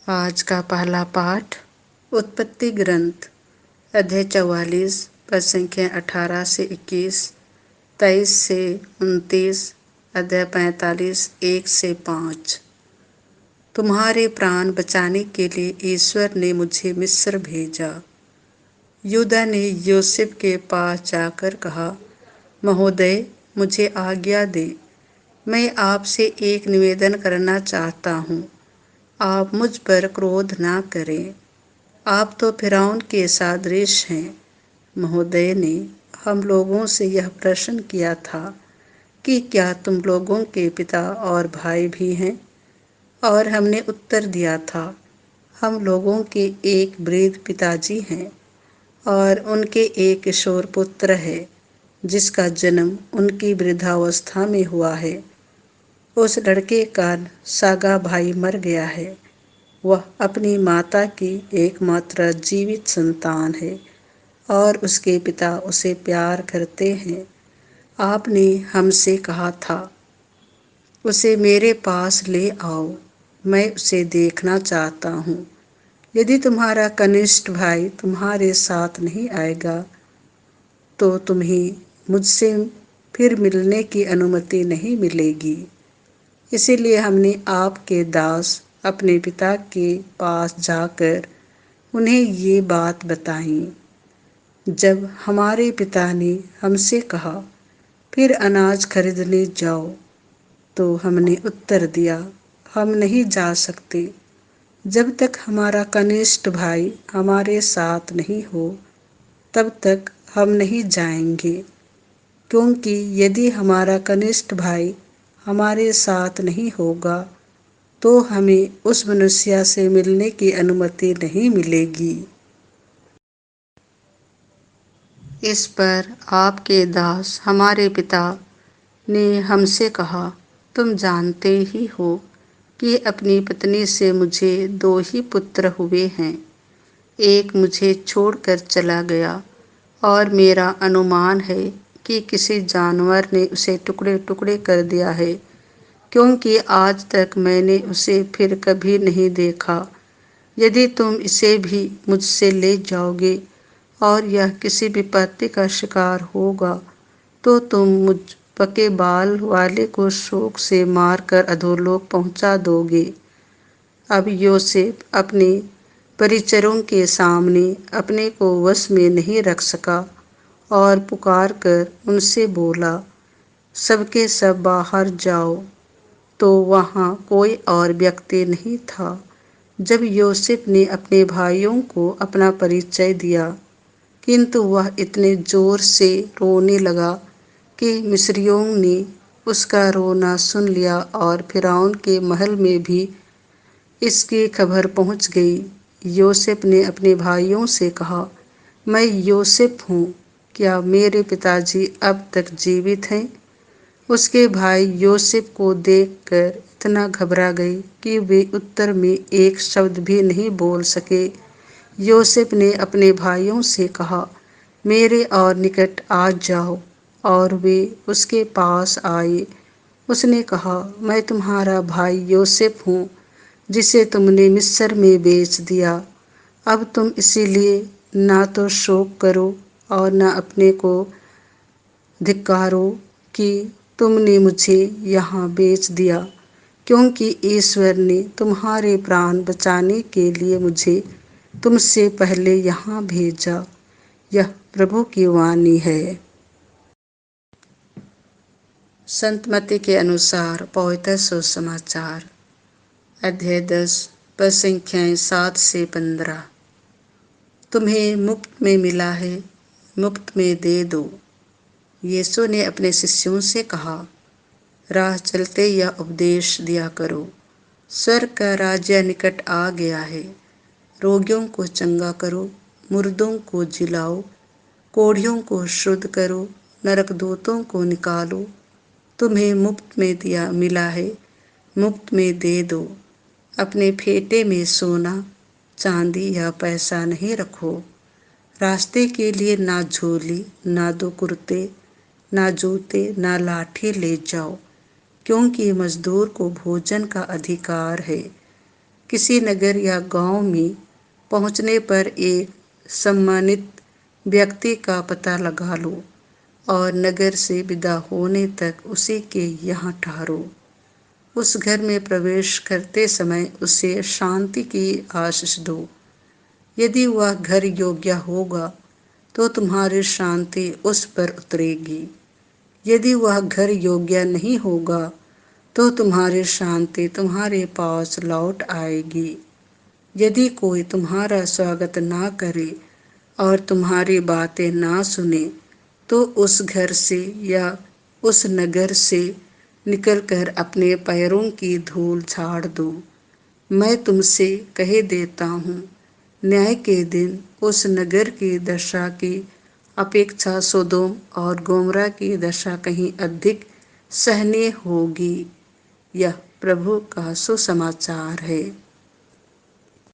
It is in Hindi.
आज का पहला पाठ उत्पत्ति ग्रंथ अध्याय 44 पद संख्या 18 से 21, 23 से 29, अध्याय 45 1 से 5। तुम्हारे प्राण बचाने के लिए ईश्वर ने मुझे मिस्र भेजा। यूदा ने यूसुफ के पास जाकर कहा, महोदय, मुझे आज्ञा दे, मैं आपसे एक निवेदन करना चाहता हूँ। आप मुझ पर क्रोध ना करें। आप तो फिरौन के सदृश हैं। महोदय ने हम लोगों से यह प्रश्न किया था कि क्या तुम लोगों के पिता और भाई भी हैं? और हमने उत्तर दिया था, हम लोगों के एक वृद्ध पिताजी हैं और उनके एक किशोर पुत्र है, जिसका जन्म उनकी वृद्धावस्था में हुआ है। उस लड़के का सगा भाई मर गया है। वह अपनी माता की एकमात्र जीवित संतान है और उसके पिता उसे प्यार करते हैं। आपने हमसे कहा था, उसे मेरे पास ले आओ, मैं उसे देखना चाहता हूँ। यदि तुम्हारा कनिष्ठ भाई तुम्हारे साथ नहीं आएगा तो तुम्हें मुझसे फिर मिलने की अनुमति नहीं मिलेगी। इसीलिए हमने आपके दास अपने पिता के पास जाकर उन्हें ये बात बताई। जब हमारे पिता ने हमसे कहा, फिर अनाज खरीदने जाओ, तो हमने उत्तर दिया, हम नहीं जा सकते जब तक हमारा कनिष्ठ भाई हमारे साथ नहीं हो, तब तक हम नहीं जाएंगे। क्योंकि यदि हमारा कनिष्ठ भाई हमारे साथ नहीं होगा तो हमें उस मनुष्य से मिलने की अनुमति नहीं मिलेगी। इस पर आपके दास हमारे पिता ने हमसे कहा, तुम जानते ही हो कि अपनी पत्नी से मुझे 2 ही पुत्र हुए हैं। एक मुझे छोड़कर चला गया और मेरा अनुमान है कि किसी जानवर ने उसे टुकड़े टुकड़े कर दिया है, क्योंकि आज तक मैंने उसे फिर कभी नहीं देखा। यदि तुम इसे भी मुझसे ले जाओगे और यह किसी विपत्ति का शिकार होगा, तो तुम मुझ पके बाल वाले को शोक से मारकर अधोलोक पहुंचा दोगे। अब योसेफ अपने परिचरों के सामने अपने को वश में नहीं रख सका और पुकार कर उनसे बोला, सबके सब बाहर जाओ। तो वहाँ कोई और व्यक्ति नहीं था। जब यूसुफ ने अपने भाइयों को अपना परिचय दिया, किंतु वह इतने जोर से रोने लगा कि मिस्रियों ने उसका रोना सुन लिया और फिरौन के महल में भी इसकी खबर पहुंच गई। यूसुफ ने अपने भाइयों से कहा, मैं यूसुफ हूँ, क्या मेरे पिताजी अब तक जीवित हैं? उसके भाई यूसुफ को देखकर इतना घबरा गए कि वे उत्तर में एक शब्द भी नहीं बोल सके। यूसुफ ने अपने भाइयों से कहा, मेरे और निकट आ जाओ, और वे उसके पास आए। उसने कहा, मैं तुम्हारा भाई यूसुफ हूँ, जिसे तुमने मिस्र में बेच दिया। अब तुम इसीलिए ना तो शोक करो और न अपने को धिक्कारो कि तुमने मुझे यहाँ बेच दिया, क्योंकि ईश्वर ने तुम्हारे प्राण बचाने के लिए मुझे तुमसे पहले यहाँ भेजा। यह प्रभु की वाणी है। संत मत्ती के अनुसार पवित्र सुसमाचार अध्याय 10 पद संख्याएं 7 से 15। तुम्हें मुफ्त में मिला है, मुफ्त में दे दो। यीशु ने अपने शिष्यों से कहा, राह चलते यह उपदेश दिया करो, स्वर्ग का राज्य निकट आ गया है। रोगियों को चंगा करो, मुर्दों को जिलाओ, कोढ़ियों को शुद्ध करो, नरकदूतों को निकालो। तुम्हें मुफ्त में दिया मिला है, मुफ्त में दे दो। अपने फेटे में सोना, चांदी या पैसा नहीं रखो। रास्ते के लिए ना झोली, ना 2 कुर्ते, ना जूते, ना लाठी ले जाओ, क्योंकि मजदूर को भोजन का अधिकार है। किसी नगर या गांव में पहुंचने पर एक सम्मानित व्यक्ति का पता लगा लो और नगर से विदा होने तक उसी के यहाँ ठहरो। उस घर में प्रवेश करते समय उसे शांति की आशीष दो। यदि वह घर योग्य होगा तो तुम्हारी शांति उस पर उतरेगी। यदि वह घर योग्य नहीं होगा तो तुम्हारी शांति तुम्हारे पास लौट आएगी। यदि कोई तुम्हारा स्वागत ना करे और तुम्हारी बातें ना सुने तो उस घर से या उस नगर से निकलकर अपने पैरों की धूल झाड़ दो। मैं तुमसे कह देता हूँ, न्याय के दिन उस नगर की दशा की अपेक्षा सोदोम और गोमरा की दशा कहीं अधिक सहनीय होगी। यह प्रभु का सुसमाचार है।